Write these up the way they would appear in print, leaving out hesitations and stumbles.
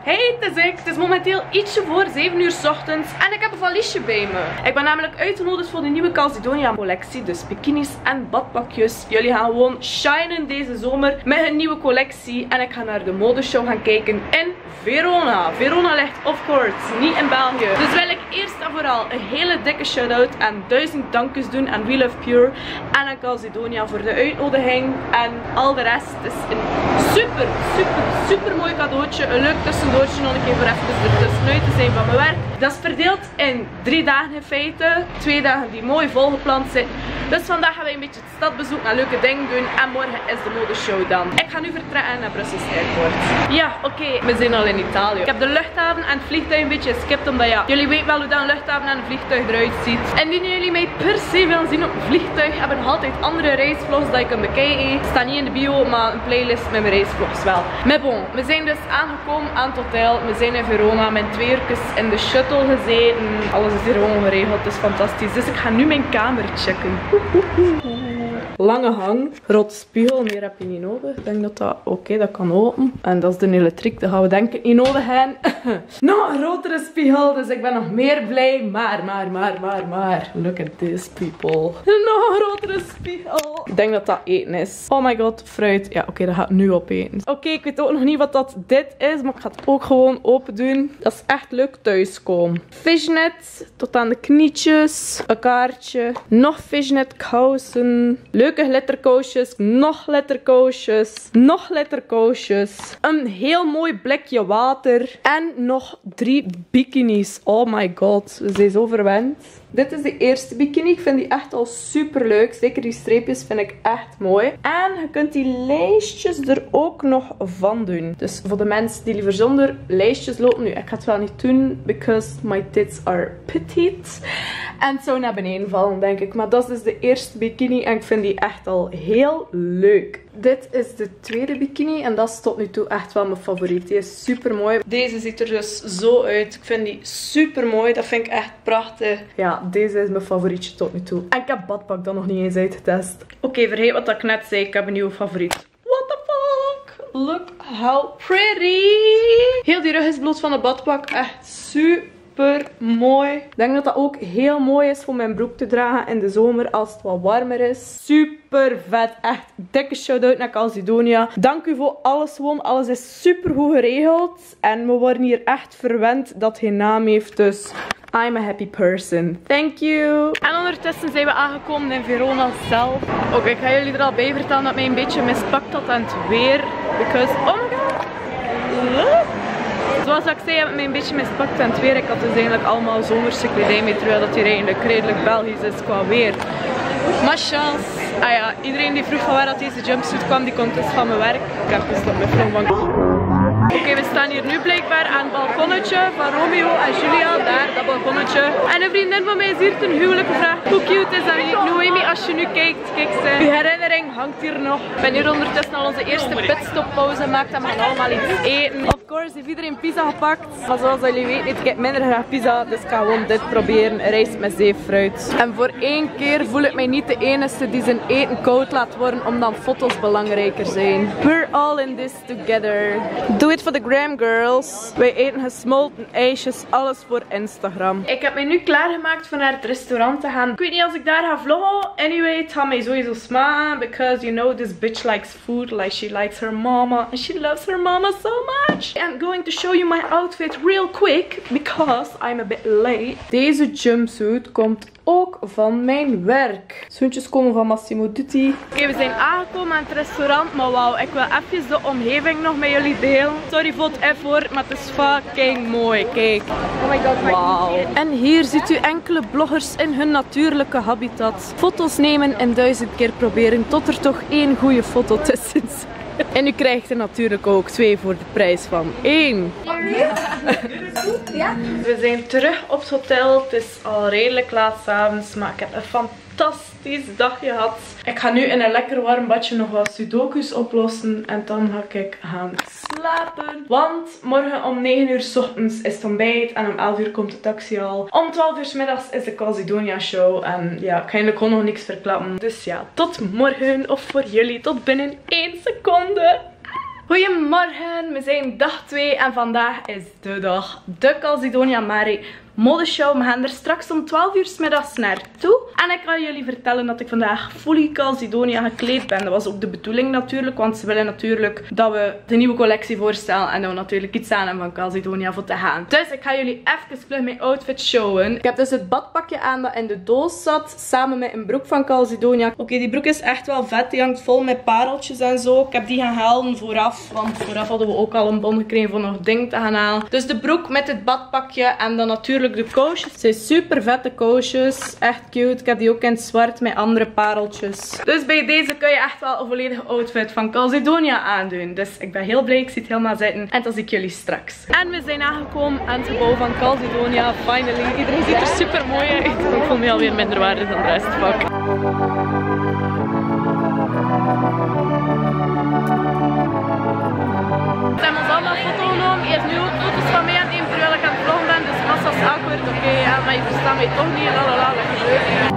Hey, het is ik. Het is momenteel ietsje voor 7 uur 's ochtends en ik heb een valiesje bij me. Ik ben namelijk uitgenodigd voor de nieuwe Calzedonia collectie. Dus bikinis en badpakjes. Jullie gaan gewoon shinen deze zomer met een nieuwe collectie. En ik ga naar de modeshow gaan kijken in Verona. Verona ligt of course niet in België. Dus wil ik eerst en vooral een hele dikke shout-out en 1000 dankjes doen aan We Love Pure en aan Calzedonia voor de uitnodiging. En al de rest is een super mooi cadeautje. Een leuk tussendoortje nog een keer voor even ertussenuit te zijn van mijn werk. Dat is verdeeld in 3 dagen in feite. 2 dagen die mooi volgepland zitten. Dus vandaag gaan wij een beetje het stadbezoek en leuke dingen doen. En morgen is de modeshow dan. Ik ga nu vertrekken naar Brussels Airport. Ja, oké, we zijn al in Italië. Ik heb de luchthaven en het vliegtuig een beetje geskipt. Omdat ja, jullie weten wel hoe dat een luchthaven en een vliegtuig eruit ziet. En indien jullie mij per se willen zien op een vliegtuig, hebben nog altijd andere reisvlogs dat je kunt bekijken. Het staat niet in de bio, maar een playlist met mijn reisvlogs wel. Maar bon, we zijn dus aangekomen aan het hotel. We zijn in Verona met 2 uurtjes in de shuttle gezeten. Alles is hier gewoon geregeld, het is fantastisch. Dus ik ga nu mijn kamer checken. Lange hang, grote spiegel, meer heb je niet nodig. Ik denk dat dat oké, dat kan open. En dat is de elektriek, dat gaan we denk ik niet nodig hebben. Nog een grotere spiegel, dus ik ben nog meer blij. Maar, look at this people. Nog een grotere spiegel. Ik denk dat dat eten is. Oh my god, fruit. Ja, oké, dat gaat nu opeten. Oké, ik weet ook nog niet wat dat dit is, maar ik ga het ook gewoon open doen. Dat is echt leuk thuiskomen. Fishnet, tot aan de knietjes. Een kaartje. Nog fishnet kousen. Leuke glitterkousjes, nog glitterkousjes, nog glitterkousjes. Een heel mooi blikje water. En nog 3 bikinis. Oh my god, ze zijn zo verwend. Dit is de eerste bikini. Ik vind die echt al super leuk. Zeker die streepjes vind ik echt mooi. En je kunt die lijstjes er ook nog van doen. Dus voor de mensen die liever zonder lijstjes lopen. Nu, ik ga het wel niet doen. Because my tits are petite. En het zou naar beneden vallen, denk ik. Maar dat is dus de eerste bikini. En ik vind die echt al heel leuk. Dit is de tweede bikini. En dat is tot nu toe echt wel mijn favoriet. Die is super mooi. Deze ziet er dus zo uit. Ik vind die super mooi. Dat vind ik echt prachtig. Ja, deze is mijn favorietje tot nu toe. En ik heb badpak dan nog niet eens uitgetest. Oké, vergeet wat ik net zei. Ik heb een nieuwe favoriet. What the fuck? Look how pretty. Heel die rug is bloot van de badpak. Echt super mooi. Ik denk dat dat ook heel mooi is voor mijn broek te dragen in de zomer als het wat warmer is. Super vet. Echt dikke shout-out naar Calzedonia. Dank u voor alles gewoon. Alles is super goed geregeld. En we worden hier echt verwend dat geen naam heeft. Dus I'm a happy person. Thank you. En ondertussen zijn we aangekomen in Verona zelf. Oké, ik ga jullie er al bij vertellen dat mij een beetje mispakt had aan het weer. Because, oh my god. Look. Zoals ik zei, heb ik mij een beetje mispakt aan het weer. Ik had dus eigenlijk allemaal zomerse kledij mee, terwijl dat hier eigenlijk redelijk Belgisch is qua weer. Maar chance. Ah ja, iedereen die vroeg van waar dat deze jumpsuit kwam, die komt dus van mijn werk. Ik heb dus op mijn vlogbank. Oké, we staan hier nu blijkbaar aan het balkonnetje van Romeo en Julia. Daar, dat balkonnetje. En een vriendin van mij is hier ten huwelijk gevraagd. Hoe cute is dat, Noemi, als je nu kijkt? Kijk, uw herinnering hangt hier nog. Ik ben hier ondertussen al onze eerste pitstoppauze gemaakt en we gaan allemaal iets eten. Of course heeft iedereen pizza gepakt. Maar zoals jullie weten, eet ik minder graag pizza. Dus ik ga gewoon dit proberen. Rijst met zeefruit. En voor 1 keer voel ik mij niet de enige die zijn eten koud laat worden, omdat foto's belangrijker zijn. We're all in this together. Do it for the gram, girls. Wij eten gesmolten ijsjes, alles voor Instagram. Ik heb mij nu klaargemaakt voor naar het restaurant te gaan. Ik weet niet als ik daar ga vloggen. Anyway, het gaat mij sowieso smaken. Because you know this bitch likes food like she likes her mama. And she loves her mama so much. I'm going to show you my outfit real quick. Because I'm a bit late. Deze jumpsuit komt ook van mijn werk. Schoentjes komen van Massimo Dutti. Oké, we zijn aangekomen aan het restaurant. Maar wauw, ik wil even de omgeving nog met jullie delen. Sorry voor het F-woord, maar het is fucking mooi. Kijk. Oh my god, wauw. En hier ziet u enkele bloggers in hun natuurlijke habitat. Foto's nemen en 1000 keer proberen tot er toch 1 goede foto tussen zit. En u krijgt er natuurlijk ook 2 voor de prijs van 1. We zijn terug op het hotel. Het is al redelijk laat 's avonds, maar ik heb een fantastisch dag gehad. Ik ga nu in een lekker warm badje nog wat sudokus oplossen en dan ga ik gaan slapen. Want morgen om 9 uur 's ochtends is het ontbijt en om 11 uur komt de taxi al. Om 12 uur 's middags is de Calzedonia show en ja, ik ga eigenlijk gewoon nog niks verklappen. Dus ja, tot morgen of voor jullie tot binnen 1 seconde. Goedemorgen, we zijn dag 2 en vandaag is de dag. De Calzedonia Mare modeshow. We gaan er straks om 12 uur 's middags naartoe. En ik kan jullie vertellen dat ik vandaag fully Calzedonia gekleed ben. Dat was ook de bedoeling natuurlijk, want ze willen natuurlijk dat we de nieuwe collectie voorstellen. En dat we natuurlijk iets aan hebben van Calzedonia voor te gaan. Dus ik ga jullie even vlug mijn outfit showen. Ik heb dus het badpakje aan dat in de doos zat, samen met een broek van Calzedonia. Oké, die broek is echt wel vet. Die hangt vol met pareltjes en zo. Ik heb die gaan halen vooraf, want vooraf hadden we ook al een bon gekregen voor nog dingen te gaan halen. Dus de broek met het badpakje en dan natuurlijk de kousjes. Het zijn super vette kousjes. Echt cute. Ik heb die ook in het zwart met andere pareltjes. Dus bij deze kun je echt wel een volledige outfit van Calzedonia aandoen. Dus ik ben heel blij. Ik zie het helemaal zitten. En dan zie ik jullie straks. En we zijn aangekomen aan het gebouw van Calzedonia. Finally. Iedereen ziet er super mooi uit. Ik voel me alweer minder waardig dan de rest. Fuck. We hebben ons allemaal een foto genomen. Hij is nu ook foto's van mij aan het nemen terwijl ik aan het vloggen ben. Dus massa's awkward. Oké, ja, maar je verstaat mij toch niet. Lalala, dat gebeurt niet.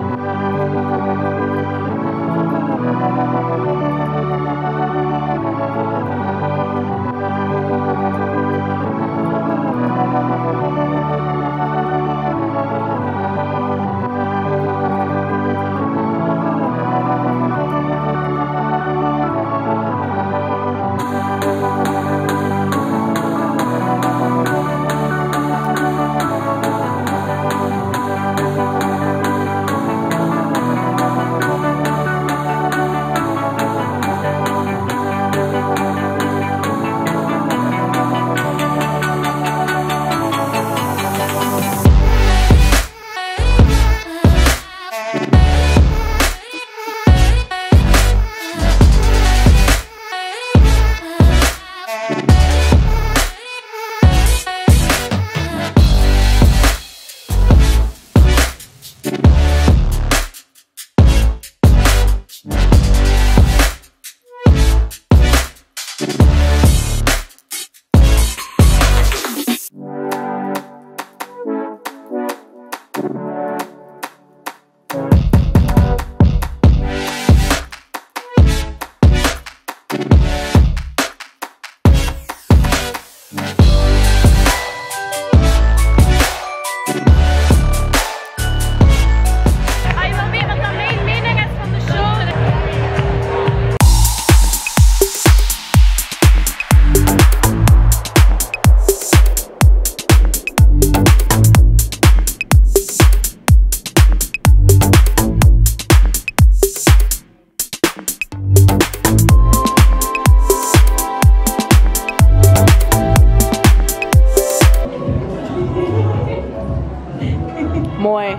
Mooi.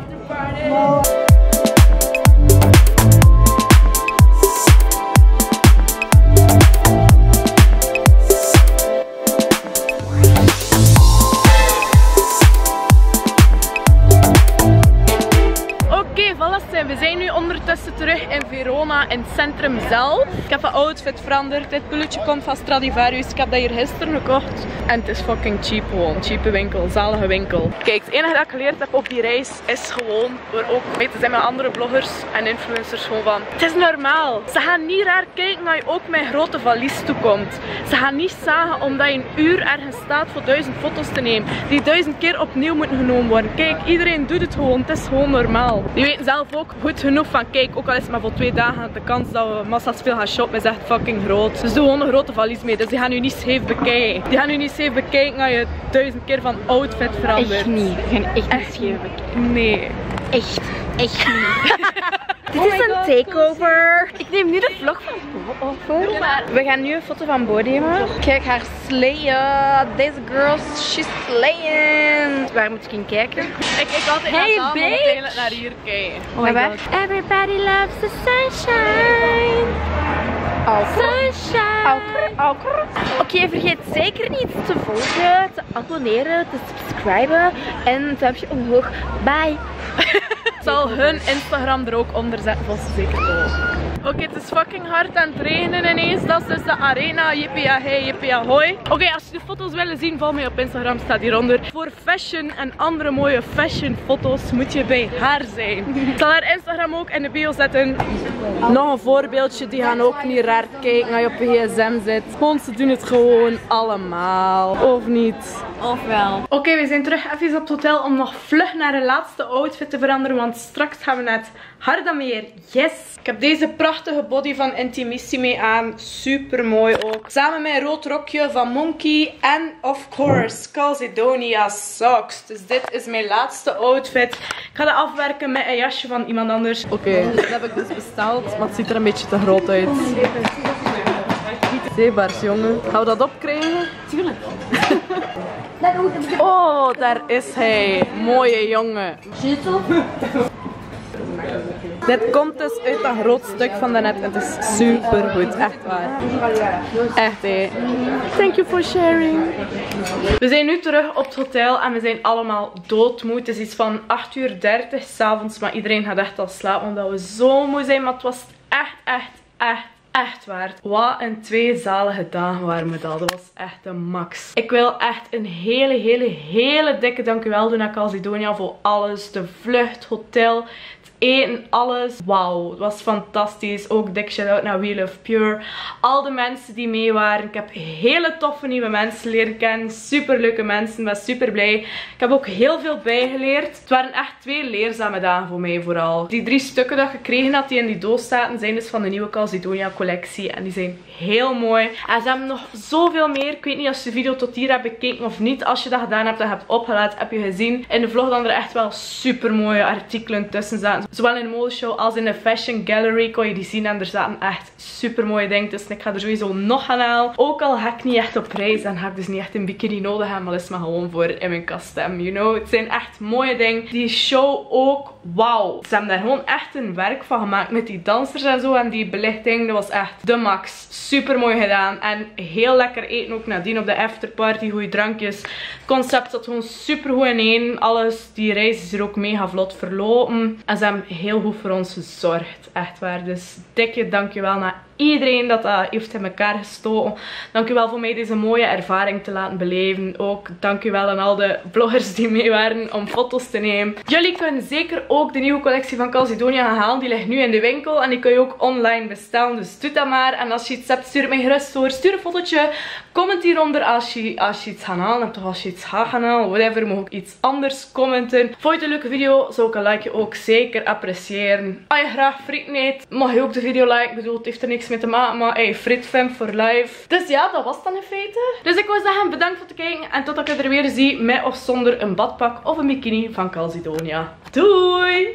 We zijn nu ondertussen terug in Verona, in het centrum zelf. Ik heb een outfit veranderd. Dit pulletje komt van Stradivarius. Ik heb dat hier gisteren gekocht. En het is fucking cheap gewoon. Cheape winkel, zalige winkel. Kijk, het enige dat ik geleerd heb op die reis is gewoon, door ook mee te zijn met andere bloggers en influencers, gewoon van, het is normaal. Ze gaan niet raar kijken als je ook met een grote valies toekomt. Ze gaan niet zagen omdat je een uur ergens staat voor 1000 foto's te nemen. Die 1000 keer opnieuw moeten genomen worden. Kijk, iedereen doet het gewoon. Het is gewoon normaal. Die weten zelf ook goed genoeg van, kijk, ook al is het maar voor 2 dagen, de kans dat we massa's veel gaan shoppen is echt fucking groot. Dus doe gewoon een grote valies mee. Dus die gaan u niet scheef bekijken. Die gaan u niet scheef bekijken als je 1000 keer van outfit verandert. Echt niet. Die gaan echt niet scheef bekijken. Nee. Echt niet. Dit is een takeover. Ik neem nu de vlog van Bo over. We gaan nu een foto van Bo nemen. Kijk haar slayen. Deze girl, she's slaying. Waar moet ik in kijken? Ik kijk altijd naar Sam, maar uiteindelijk naar hier kijken. Oh my god. Everybody loves the sunshine. Sunshine. Oké, vergeet zeker niet te volgen, te abonneren, te subscriben en een duimpje omhoog. Bye. Ik zal hun Instagram er ook onder zetten, volgens zeker ook. Oké, het is fucking hard aan het regenen ineens. Dat is dus de arena. Jippie ahey, jippie ahoy. Oké, als je de foto's willen zien, volg mij op Instagram, staat hieronder. Voor fashion en andere mooie fashion foto's moet je bij haar zijn. Ik zal haar Instagram ook in de bio zetten. Nog een voorbeeldje, die gaan ook niet raar kijken als je op je gsm zit. Gewoon, ze doen het gewoon allemaal. Of niet? Of wel. Oké, we zijn terug even op het hotel om nog vlug naar de laatste outfit te veranderen. Want straks gaan we naar het Hardameer. Yes! Ik heb deze prachtige body van Intimissimi aan. Super mooi ook. Samen met een rood rokje van Monkey. En of course, Calzedonia socks. Dus dit is mijn laatste outfit. Ik ga dat afwerken met een jasje van iemand anders. Oké, dat heb ik dus besteld. Maar het ziet er een beetje te groot uit. Zeebaars, jongen. Gaan we dat opkrijgen? Tuurlijk. Oh, daar is hij. Mooie jongen. Dit komt dus uit dat groot stuk van daarnet en het is super goed, echt waar. Echt hé. Thank you for sharing. We zijn nu terug op het hotel en we zijn allemaal doodmoe. Het is iets van 8:30 s'avonds, maar iedereen gaat echt al slapen omdat we zo moe zijn. Maar het was echt waard. Wat een 2 zalige dagen waren we dat. Dat was echt de max. Ik wil echt een hele dikke dankjewel doen aan Calzedonia voor alles. De vlucht, hotel, het eten, alles. Wauw, het was fantastisch. Ook dik shout-out naar We Love Pure. Al de mensen die mee waren. Ik heb hele toffe nieuwe mensen leren kennen. Super leuke mensen. Ik ben super blij. Ik heb ook heel veel bijgeleerd. Het waren echt 2 leerzame dagen voor mij vooral. Die 3 stukken dat ik gekregen had die in die doos zaten zijn dus van de nieuwe Calzedonia collectie. En die zijn heel mooi. En ze hebben nog zoveel meer. Ik weet niet als je de video tot hier hebt bekeken of niet. Als je dat gedaan hebt en hebt opgelaten, heb je gezien in de vlog dat er echt wel super mooie artikelen tussen zaten. Zowel in de modeshow als in de fashion gallery kon je die zien. En er zaten echt super mooie dingen tussen. Ik ga er sowieso nog gaan halen. Ook al ga ik niet echt op reis en ga ik dus niet echt een bikini nodig hebben. Maar dat is maar gewoon voor in mijn kast stem, you know. Het zijn echt mooie dingen. Die show ook, wauw. Ze hebben daar gewoon echt een werk van gemaakt met die dansers en zo. En die belichting, dat was echt de max. Super mooi gedaan. En heel lekker eten ook nadien op de afterparty. Goede drankjes. Het concept zat gewoon super goed in één. Alles. Die reis is er ook mega vlot verlopen. En ze hebben heel goed voor ons gezorgd. Echt waar. Dus dikke dankjewel naar iedereen dat heeft in elkaar gestoken. Dankjewel voor mij deze mooie ervaring te laten beleven. Ook dankjewel aan al de vloggers die mee waren om foto's te nemen. Jullie kunnen zeker ook de nieuwe collectie van Calzedonia gaan halen. Die ligt nu in de winkel en die kun je ook online bestellen. Dus doe dat maar. En als je iets hebt, stuur het mij gerust door. Stuur een fotootje. Comment hieronder als je iets gaat halen hebt. Of als je iets gaat gaan halen. Whatever. Mag ook iets anders commenten. Vond je het een leuke video? Zou ik een likeje ook zeker appreciëren. Als je graag frieten eet, mag je ook de video liken. Ik bedoel, het heeft er niks mee te maken. Maar hey, fritfam for life. Dus ja, dat was het dan in feite. Dus ik wil zeggen, bedankt voor het kijken. En totdat ik je er weer zie met of zonder een badpak of een bikini van Calzedonia. Doei!